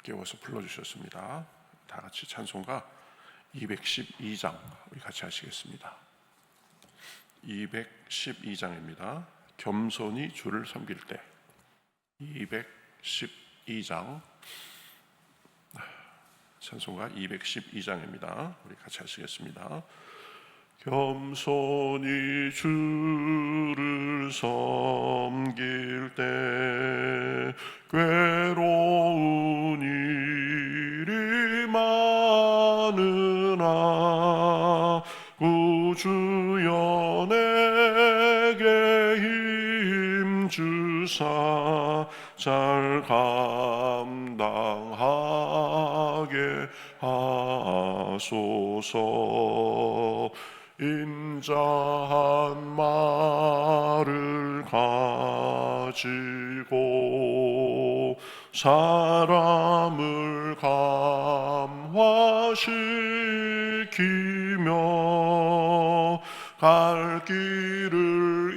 깨워서 불러주셨습니다. 다 같이 찬송가 212장 우리 같이 하시겠습니다. 212장입니다. 겸손히 주를 섬길 때. 212장 찬송가 212장입니다. 우리 같이 하시겠습니다. 겸손히 주를 섬길 때 괴로운 일이 많으나 구주여 내게 힘 주사 잘 감당하게 하소서. 인자한 말을 가지고 사람을 감화시키며 갈 길을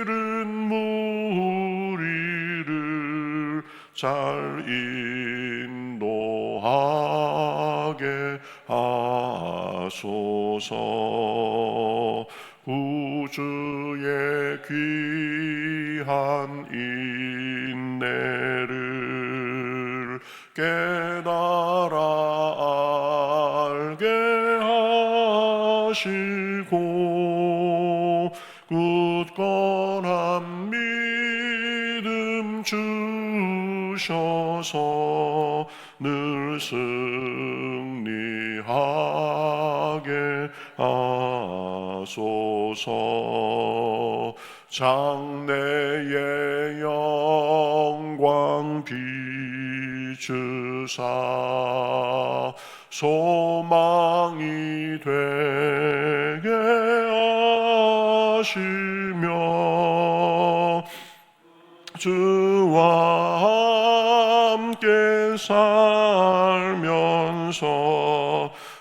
잃은 무리를 잘 인도하게 하소서. 구주의 귀한 인내를 깨달아 알게 하시고 굳건한 믿음 주셔서 늘 승리하게 하소서. 장래의 영광 비추사 소망이 되게 하시며 주와 함께 살면서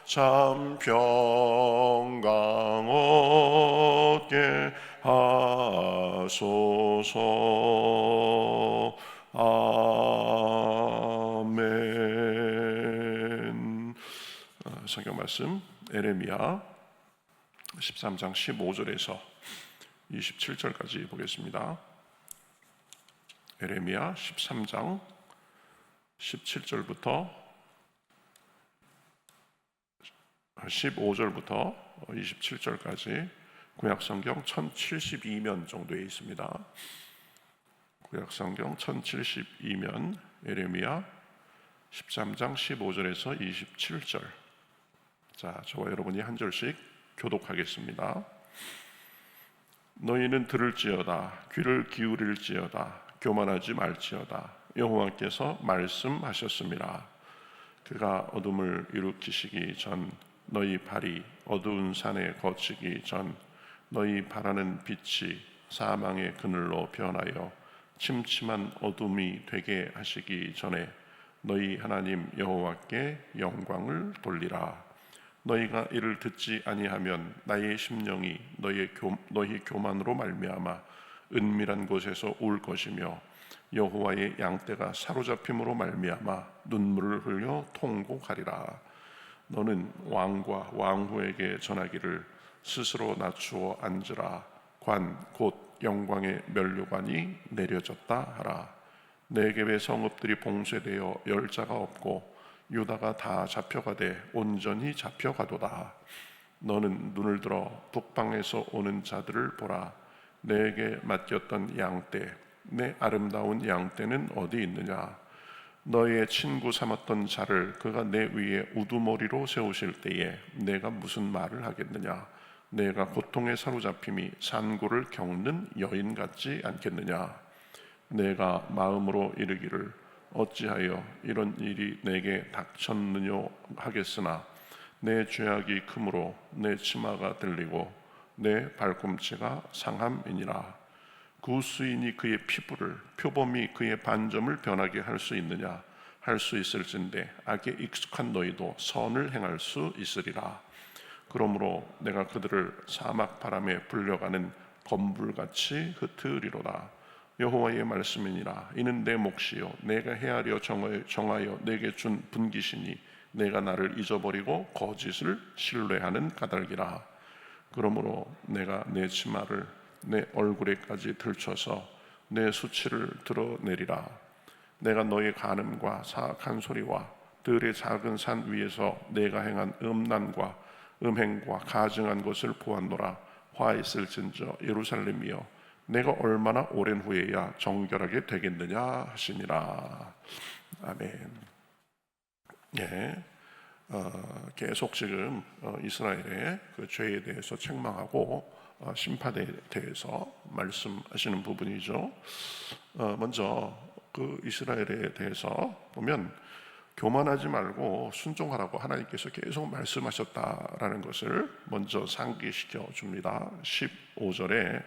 참 평강 얻게 하소서. 아멘. 성경 말씀 에레미야 13장 15절에서 27절까지 보겠습니다. 에레미야 13장 17절부터 15절부터 27절까지 구약성경 1072면 정도에 있습니다. 구약성경 1072면 에레미야 13장 15절에서 27절. 자, 저와 여러분이 한 절씩 교독하겠습니다. 너희는 들을지어다, 귀를 기울일지어다, 교만하지 말지어다. 여호와께서 말씀하셨습니다. 그가 어둠을 일으키시기 전, 너희 발이 어두운 산에 거치기 전, 너희 바라는 빛이 사망의 그늘로 변하여 침침한 어둠이 되게 하시기 전에 너희 하나님 여호와께 영광을 돌리라. 너희가 이를 듣지 아니하면 나의 심령이 너희 교만으로 말미암아 은밀한 곳에서 울 것이며 여호와의 양떼가 사로잡힘으로 말미암아 눈물을 흘려 통곡하리라. 너는 왕과 왕후에게 전하기를 스스로 낮추어 앉으라. 관 곧 영광의 면류관이 내려졌다 하라. 네겝의 성읍들이 봉쇄되어 열자가 없고 유다가 다 잡혀가되 온전히 잡혀가도다. 너는 눈을 들어 북방에서 오는 자들을 보라. 내게 맡겼던 양떼, 내 아름다운 양떼는 어디 있느냐? 너의 친구 삼았던 자를 그가 내 위에 우두머리로 세우실 때에 내가 무슨 말을 하겠느냐? 내가 고통에 사로잡힘이 산고를 겪는 여인 같지 않겠느냐? 내가 마음으로 이르기를 어찌하여 이런 일이 내게 닥쳤느냐 하겠으나 내 죄악이 크므로 내 치마가 들리고 내 발꿈치가 상함이니라. 구수인이 그의 피부를, 표범이 그의 반점을 변하게 할 수 있느냐? 할 수 있을진데 악에 익숙한 너희도 선을 행할 수 있으리라. 그러므로 내가 그들을 사막 바람에 불려가는 건불같이 흩으리로다. 여호와의 말씀이니라. 이는 내 몫이요 내가 헤아려 정하여 내게 준 분기시니 내가 나를 잊어버리고 거짓을 신뢰하는 까닭이라. 그러므로 내가 내 치마를 내 얼굴에까지 들쳐서 내 수치를 드러내리라. 내가 너의 간음과 사악한 소리와 들의 작은 산 위에서 내가 행한 음란과 음행과 가증한 것을 보았노라. 화 있을진저 예루살렘이여, 내가 얼마나 오랜 후에야 정결하게 되겠느냐 하시니라. 아멘. 예, 계속 지금 이스라엘의 그 죄에 대해서 책망하고 심판에 대해서 말씀하시는 부분이죠. 먼저 그 이스라엘에 대해서 보면 교만하지 말고 순종하라고 하나님께서 계속 말씀하셨다라는 것을 먼저 상기시켜 줍니다. 15절에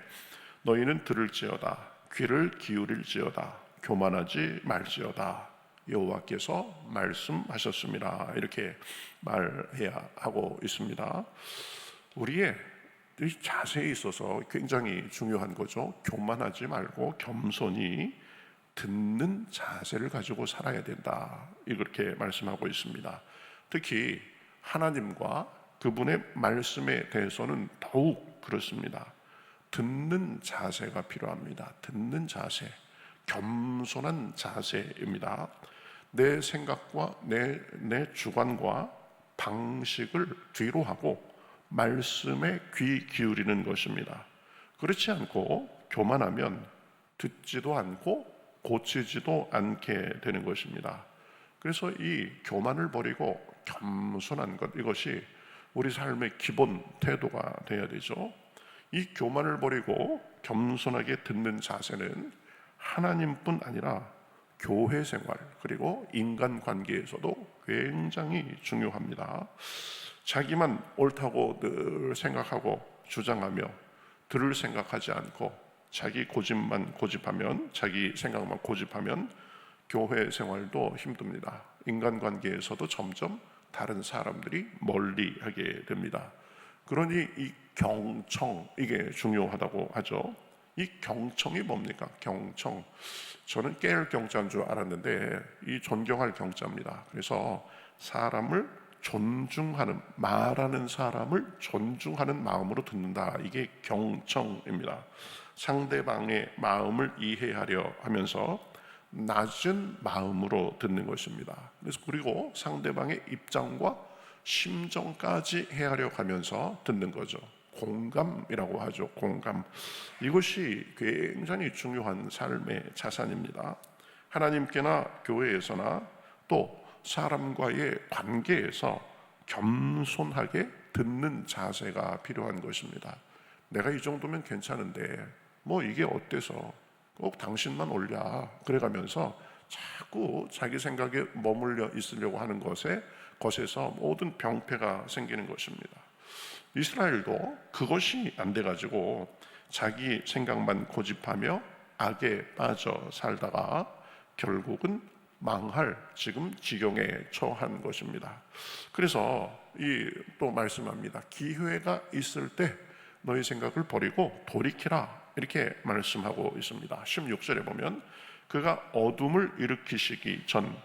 너희는 들을지어다, 귀를 기울일지어다, 교만하지 말지어다, 여호와께서 말씀하셨습니다. 이렇게 말해야 하고 있습니다. 우리의 이 자세에 있어서 굉장히 중요한 거죠. 교만하지 말고 겸손히 듣는 자세를 가지고 살아야 된다, 이렇게 말씀하고 있습니다. 특히 하나님과 그분의 말씀에 대해서는 더욱 그렇습니다. 듣는 자세가 필요합니다. 듣는 자세, 겸손한 자세입니다. 내 생각과 내 주관과 방식을 뒤로 하고 말씀에 귀 기울이는 것입니다. 그렇지 않고 교만하면 듣지도 않고 고치지도 않게 되는 것입니다. 그래서 이 교만을 버리고 겸손한 것, 이것이 우리 삶의 기본 태도가 되어야 되죠. 이 교만을 버리고 겸손하게 듣는 자세는 하나님뿐 아니라 교회 생활 그리고 인간관계에서도 굉장히 중요합니다. 자기만 옳다고 늘 생각하고 주장하며 들을 생각하지 않고 자기 고집만 고집하면, 자기 생각만 고집하면 교회 생활도 힘듭니다. 인간관계에서도 점점 다른 사람들이 멀리하게 됩니다. 그러니 이 경청, 이게 중요하다고 하죠. 이 경청이 뭡니까? 경청. 저는 깨알 경자인 줄 알았는데 이 존경할 경자입니다. 그래서 사람을 존중하는, 말하는 사람을 존중하는 마음으로 듣는다, 이게 경청입니다. 상대방의 마음을 이해하려 하면서 낮은 마음으로 듣는 것입니다. 그래서 그리고 상대방의 입장과 심정까지 헤아려 가면서 듣는 거죠. 공감이라고 하죠. 공감. 이것이 굉장히 중요한 삶의 자산입니다. 하나님께나 교회에서나 또 사람과의 관계에서 겸손하게 듣는 자세가 필요한 것입니다. 내가 이 정도면 괜찮은데 뭐 이게 어때서 꼭 당신만 올랴, 그래가면서 자꾸 자기 생각에 머물러 있으려고 하는 것에서 모든 병폐가 생기는 것입니다. 이스라엘도 그것이 안 돼가지고 자기 생각만 고집하며 악에 빠져 살다가 결국은 망할 지금 지경에 처한 것입니다. 그래서 또 말씀합니다. 기회가 있을 때 너희 생각을 버리고 돌이키라, 이렇게 말씀하고 있습니다. 16절에 보면 그가 어둠을 일으키시기 전,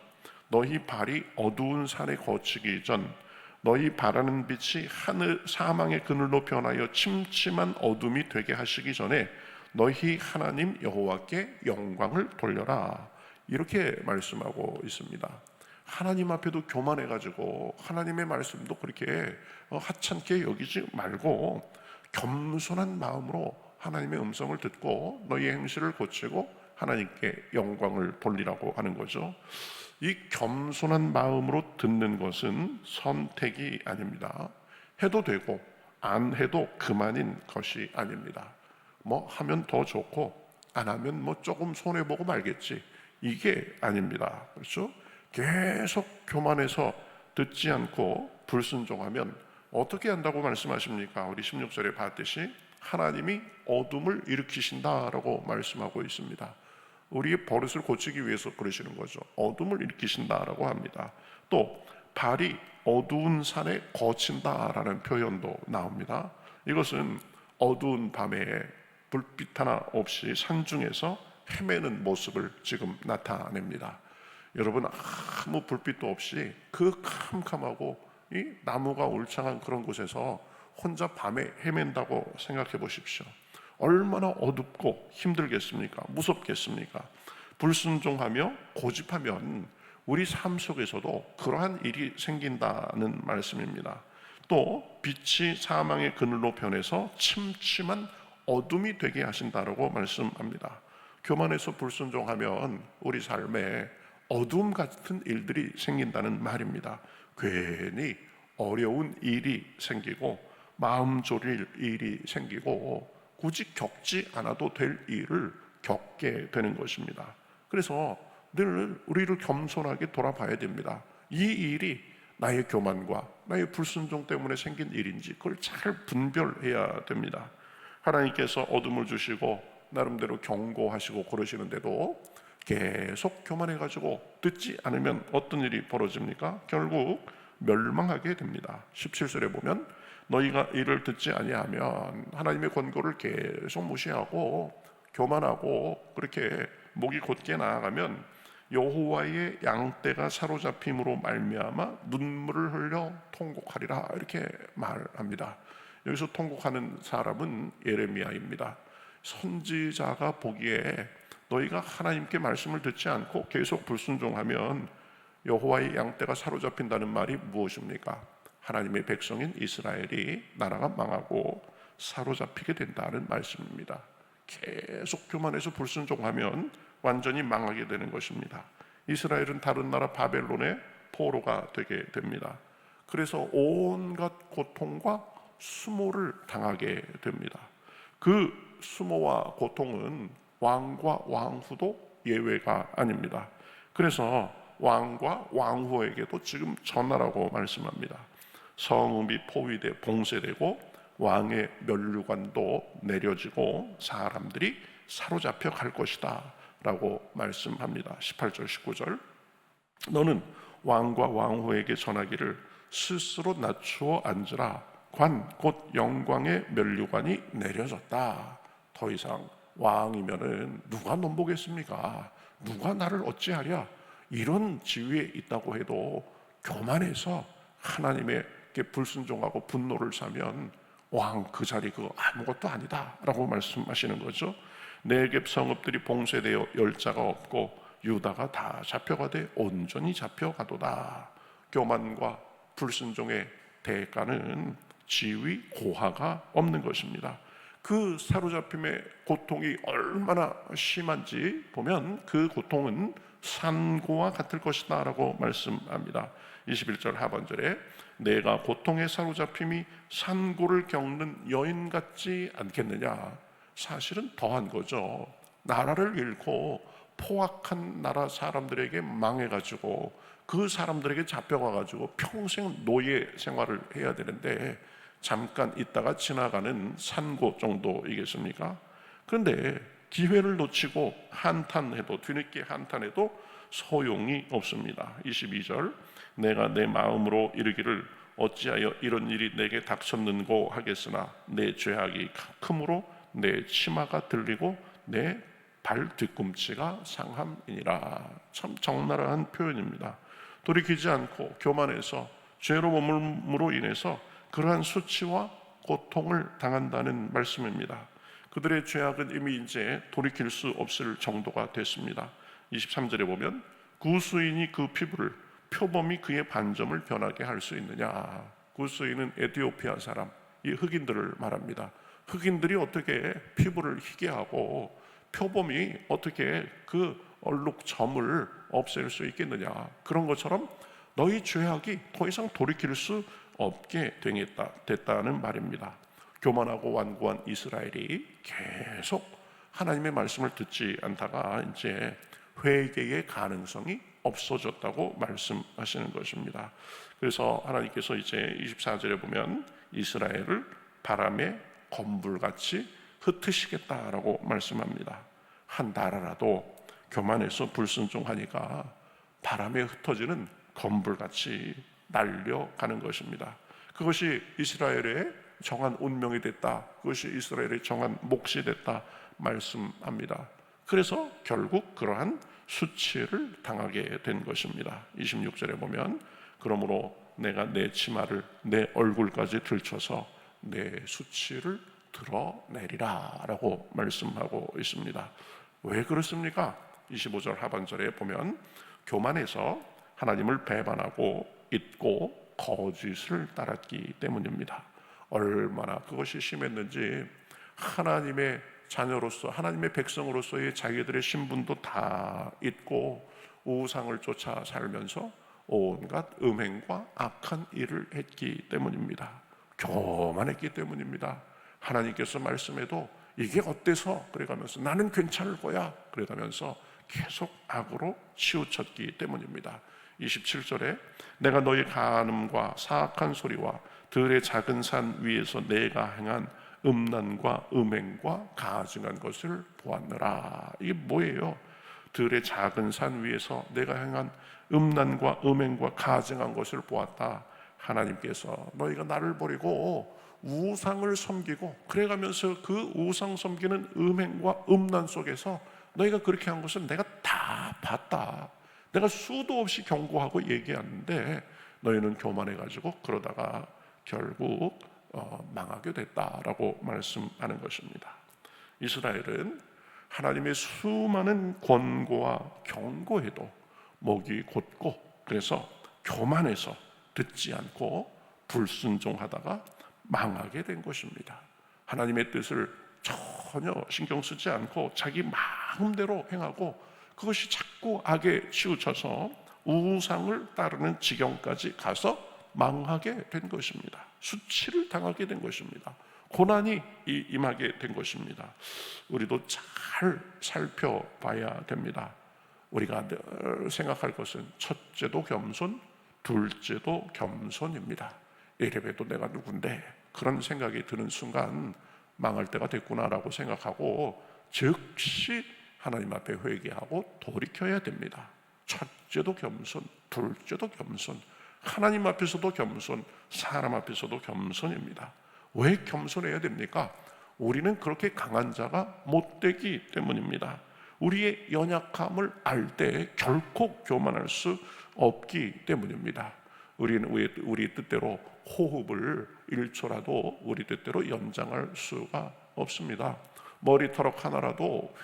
너희 발이 어두운 산에 거치기 전, 너희 바라는 빛이 하늘 사망의 그늘로 변하여 침침한 어둠이 되게 하시기 전에 너희 하나님 여호와께 영광을 돌려라, 이렇게 말씀하고 있습니다. 하나님 앞에도 교만해가지고 하나님의 말씀도 그렇게 하찮게 여기지 말고 겸손한 마음으로 하나님의 음성을 듣고 너희의 행실을 고치고 하나님께 영광을 돌리라고 하는 거죠. 이 겸손한 마음으로 듣는 것은 선택이 아닙니다. 해도 되고 안 해도 그만인 것이 아닙니다. 뭐 하면 더 좋고 안 하면 뭐 조금 손해보고 말겠지, 이게 아닙니다. 그렇죠? 계속 교만해서 듣지 않고 불순종하면 어떻게 한다고 말씀하십니까? 우리 16절에 봤듯이 하나님이 어둠을 일으키신다라고 말씀하고 있습니다. 우리의 버릇을 고치기 위해서 그러시는 거죠. 어둠을 일으키신다라고 합니다. 또 발이 어두운 산에 거친다라는 표현도 나옵니다. 이것은 어두운 밤에 불빛 하나 없이 산중에서 헤매는 모습을 지금 나타냅니다. 여러분, 아무 불빛도 없이 그 캄캄하고 이 나무가 울창한 그런 곳에서 혼자 밤에 헤맨다고 생각해 보십시오. 얼마나 어둡고 힘들겠습니까? 무섭겠습니까? 불순종하며 고집하면 우리 삶 속에서도 그러한 일이 생긴다는 말씀입니다. 또 빛이 사망의 그늘로 변해서 침침한 어둠이 되게 하신다라고 말씀합니다. 교만해서 불순종하면 우리 삶에 어둠 같은 일들이 생긴다는 말입니다. 괜히 어려운 일이 생기고 마음 졸일 일이 생기고 굳이 겪지 않아도 될 일을 겪게 되는 것입니다. 그래서 늘 우리를 겸손하게 돌아봐야 됩니다. 이 일이 나의 교만과 나의 불순종 때문에 생긴 일인지 그걸 잘 분별해야 됩니다. 하나님께서 어둠을 주시고 나름대로 경고하시고 그러시는데도 계속 교만해가지고 듣지 않으면 어떤 일이 벌어집니까? 결국 멸망하게 됩니다. 17절에 보면 너희가 이를 듣지 아니하면 하나님의 권고를 계속 무시하고 교만하고 그렇게 목이 곧게 나아가면 여호와의 양떼가 사로잡힘으로 말미암아 눈물을 흘려 통곡하리라 이렇게 말합니다. 여기서 통곡하는 사람은 예레미야입니다. 선지자가 보기에 너희가 하나님께 말씀을 듣지 않고 계속 불순종하면 여호와의 양떼가 사로잡힌다는 말이 무엇입니까? 하나님의 백성인 이스라엘이 나라가 망하고 사로잡히게 된다는 말씀입니다. 계속 교만해서 불순종하면 완전히 망하게 되는 것입니다. 이스라엘은 다른 나라 바벨론의 포로가 되게 됩니다. 그래서 온갖 고통과 수모를 당하게 됩니다. 그 수모와 고통은 왕과 왕후도 예외가 아닙니다. 그래서 왕과 왕후에게도 지금 전하라고 말씀합니다. 성읍이 포위돼 봉쇄되고 왕의 면류관도 내려지고 사람들이 사로잡혀 갈 것이다 라고 말씀합니다. 18절 19절 너는 왕과 왕후에게 전하기를 스스로 낮추어 앉으라. 관 곧 영광의 면류관이 내려졌다. 더 이상 왕이면은 누가 넘보겠습니까? 누가 나를 어찌하랴? 이런 지위에 있다고 해도 교만해서 하나님의 불순종하고 분노를 사면 왕 그 자리 그거 아무것도 아니다 라고 말씀하시는 거죠. 네겝 성읍들이 봉쇄되어 열자가 없고 유다가 다 잡혀가되 온전히 잡혀가도다. 교만과 불순종의 대가는 지위 고하가 없는 것입니다. 그 사로잡힘의 고통이 얼마나 심한지 보면 그 고통은 산고와 같을 것이다 라고 말씀합니다. 21절 하반절에 내가 고통에 사로잡힘이 산고를 겪는 여인 같지 않겠느냐. 사실은 더한 거죠. 나라를 잃고 포악한 나라 사람들에게 망해가지고 그 사람들에게 잡혀가가지고 평생 노예 생활을 해야 되는데 잠깐 있다가 지나가는 산고 정도이겠습니까? 그런데 기회를 놓치고 한탄해도 뒤늦게 한탄해도 소용이 없습니다. 22절 내가 내 마음으로 이르기를 어찌하여 이런 일이 내게 닥쳤는고 하겠으나 내 죄악이 크므로 내 치마가 들리고 내 발 뒤꿈치가 상함이니라. 참 적나라한 표현입니다. 돌이키지 않고 교만해서 죄로 머물므로 인해서 그러한 수치와 고통을 당한다는 말씀입니다. 그들의 죄악은 이미 이제 돌이킬 수 없을 정도가 됐습니다. 23절에 보면 구스인이 그 피부를 표범이 그의 반점을 변하게 할 수 있느냐. 구스인은 에티오피아 사람, 이 흑인들을 말합니다. 흑인들이 어떻게 피부를 희게 하고 표범이 어떻게 그 얼룩점을 없앨 수 있겠느냐. 그런 것처럼 너희 죄악이 더 이상 돌이킬 수 없게 됐다는 말입니다. 교만하고 완고한 이스라엘이 계속 하나님의 말씀을 듣지 않다가 이제 회개의 가능성이 없어졌다고 말씀하시는 것입니다. 그래서 하나님께서 이제 24절에 보면 이스라엘을 바람의 건불같이 흩으시겠다라고 말씀합니다. 한 나라라도 교만해서 불순종하니까 바람에 흩어지는 건불같이 날려가는 것입니다. 그것이 이스라엘의 정한 운명이 됐다. 그것이 이스라엘의 정한 몫이 됐다 말씀합니다. 그래서 결국 그러한 수치를 당하게 된 것입니다. 26절에 보면 그러므로 내가 내 치마를 내 얼굴까지 들춰서 내 수치를 드러내리라 라고 말씀하고 있습니다. 왜 그렇습니까? 25절 하반절에 보면 교만해서 하나님을 배반하고 잊고 거짓을 따랐기 때문입니다. 얼마나 그것이 심했는지 하나님의 자녀로서 하나님의 백성으로서의 자기들의 신분도 다 잊고 우상을 쫓아 살면서 온갖 음행과 악한 일을 했기 때문입니다. 교만했기 때문입니다. 하나님께서 말씀해도 이게 어때서 그래가면서 나는 괜찮을 거야 그래가면서 계속 악으로 치우쳤기 때문입니다. 27절에 내가 너희 간음과 사악한 소리와 들의 작은 산 위에서 내가 행한 음란과 음행과 가증한 것을 보았느라. 이게 뭐예요? 들의 작은 산 위에서 내가 행한 음란과 음행과 가증한 것을 보았다. 하나님께서 너희가 나를 버리고 우상을 섬기고 그래가면서 그 우상 섬기는 음행과 음란 속에서 너희가 그렇게 한 것은 내가 다 봤다. 내가 수도 없이 경고하고 얘기하는데 너희는 교만해가지고 그러다가 결국 망하게 됐다라고 말씀하는 것입니다. 이스라엘은 하나님의 수많은 권고와 경고에도 목이 곧고 그래서 교만해서 듣지 않고 불순종하다가 망하게 된 것입니다. 하나님의 뜻을 전혀 신경 쓰지 않고 자기 마음대로 행하고 그것이 자꾸 악에 치우쳐서 우상을 따르는 지경까지 가서 망하게 된 것입니다. 수치를 당하게 된 것입니다. 고난이 임하게 된 것입니다. 우리도 잘 살펴봐야 됩니다. 우리가 늘 생각할 것은 첫째도 겸손, 둘째도 겸손입니다. 이래봬도 내가 누군데 그런 생각이 드는 순간 망할 때가 됐구나라고 생각하고 즉시 하나님 앞에 회개하고 돌이켜야 됩니다. 첫째도 겸손, 둘째도 겸손, 하나님 앞에서도 겸손, 사람 앞에서도 겸손입니다. 왜 겸손해야 됩니까? 우리는 그렇게 강한 자가 못 되기 때문입니다. 우리의 연약함을 알 때 결코 교만할 수 없기 때문입니다. 우리는 우리 뜻대로 호흡을 1초라도 우리 뜻대로 연장할 수가 없습니다. 머리털럭 하나라도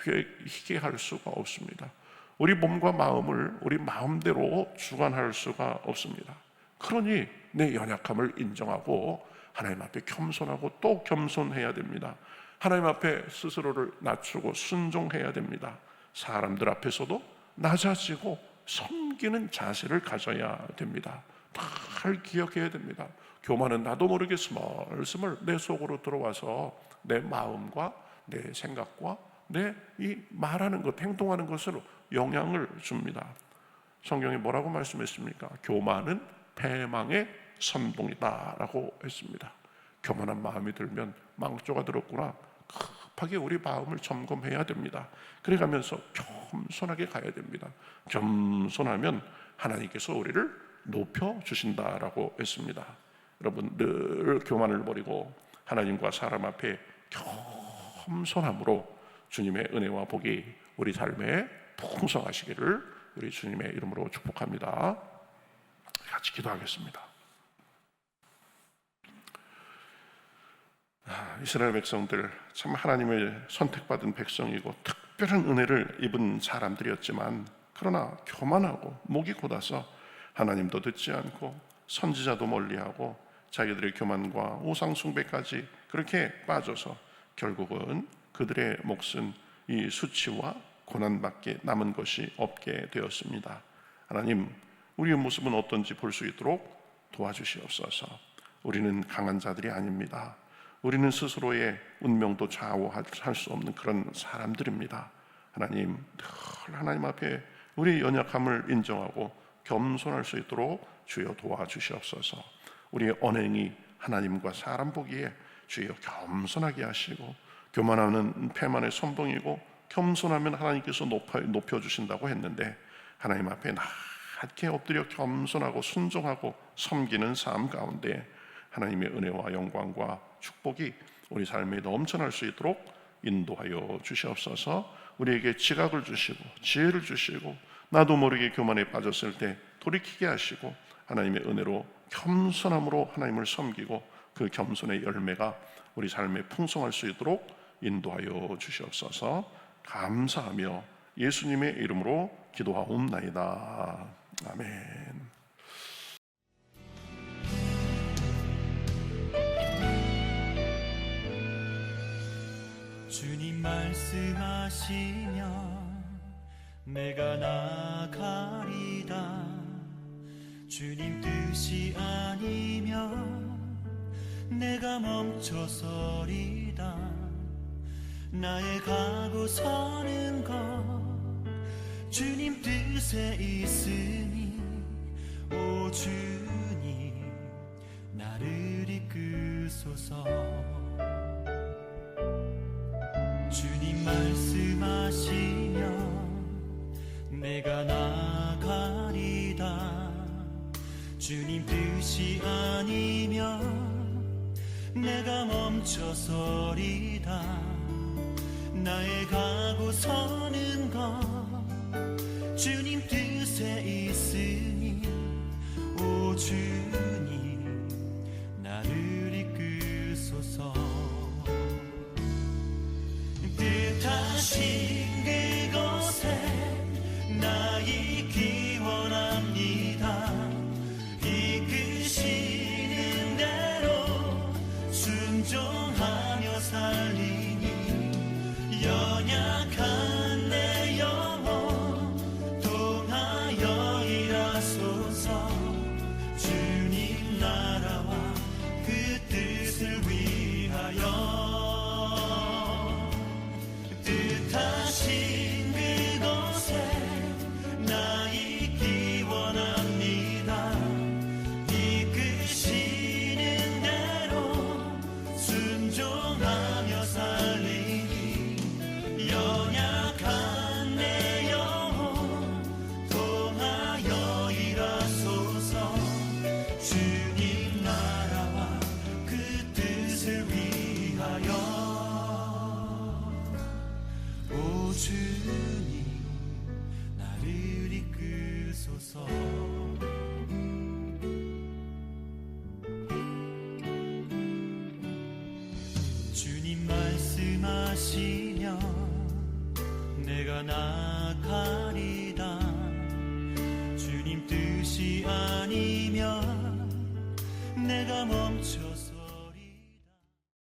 희게 할 수가 없습니다. 우리 몸과 마음을 우리 마음대로 주관할 수가 없습니다. 그러니 내 연약함을 인정하고 하나님 앞에 겸손하고 또 겸손해야 됩니다. 하나님 앞에 스스로를 낮추고 순종해야 됩니다. 사람들 앞에서도 낮아지고 섬기는 자세를 가져야 됩니다. 잘 기억해야 됩니다. 교만은 나도 모르게 스멀스멀 내 속으로 들어와서 내 마음과 내 생각과 내 이 말하는 것, 행동하는 것으로 영향을 줍니다. 성경에 뭐라고 말씀했습니까? 교만은 패망의 선봉이다라고 했습니다. 교만한 마음이 들면 망조가 들었구나. 급하게 우리 마음을 점검해야 됩니다. 그래가면서 겸손하게 가야 됩니다. 겸손하면 하나님께서 우리를 높여주신다라고 했습니다. 여러분 늘 교만을 버리고 하나님과 사람 앞에 겸손함으로 주님의 은혜와 복이 우리 삶에 풍성하시기를 우리 주님의 이름으로 축복합니다. 같이 기도하겠습니다. 이스라엘 백성들 참 하나님의 선택받은 백성이고 특별한 은혜를 입은 사람들이었지만 그러나 교만하고 목이 곧아서 하나님도 듣지 않고 선지자도 멀리하고 자기들의 교만과 우상 숭배까지 그렇게 빠져서 결국은 그들의 몫은 이 수치와 고난밖에 남은 것이 없게 되었습니다. 하나님, 우리의 모습은 어떤지 볼 수 있도록 도와주시옵소서. 우리는 강한 자들이 아닙니다. 우리는 스스로의 운명도 좌우할 수 없는 그런 사람들입니다. 하나님, 늘 하나님 앞에 우리의 연약함을 인정하고 겸손할 수 있도록 주여 도와주시옵소서. 우리의 언행이 하나님과 사람 보기에 주여 겸손하게 하시고 교만하는 패만의 선봉이고 겸손하면 하나님께서 높여주신다고 했는데 하나님 앞에 낮게 엎드려 겸손하고 순종하고 섬기는 삶 가운데 하나님의 은혜와 영광과 축복이 우리 삶에 넘쳐날 수 있도록 인도하여 주시옵소서. 우리에게 지각을 주시고 지혜를 주시고 나도 모르게 교만에 빠졌을 때 돌이키게 하시고 하나님의 은혜로 겸손함으로 하나님을 섬기고 그 겸손의 열매가 우리 삶에 풍성할 수 있도록 인도하여 주시옵소서. 감사하며 예수님의 이름으로 기도하옵나이다. 아멘. 주님 말씀하시면 내가 나가리다. 주님 뜻이 아니면 내가 멈춰서리다. 나의 가고 서는 것 주님 뜻에 있으니 오 주님 나를 이끄소서. 주님 말씀하시면 내가 나가리다. 주님 뜻이 아니면 내가 멈춰서리다. 나의 가고 서는 것 주님 뜻에 있으니 오 주님 나를 이끄소서. 뜻하신 그곳에 나 있기 원합니다. 이끄시는 대로 순종하며 살리니 연약한 내 영혼 통하여 일하소서. 주님 나라와 그 뜻을 위하여 뜻하신 그곳에 나 있기 원합니다. 이끄시는 대로 순종하며 살리니 연약한 내 영혼 통하여 일하소서. 주님 나라와 그 뜻을 위하여 오 주님 나를 이끄소서. 주님 말씀하시면 내가 나가리다. 주님 뜻이 아니면 내가 멈춰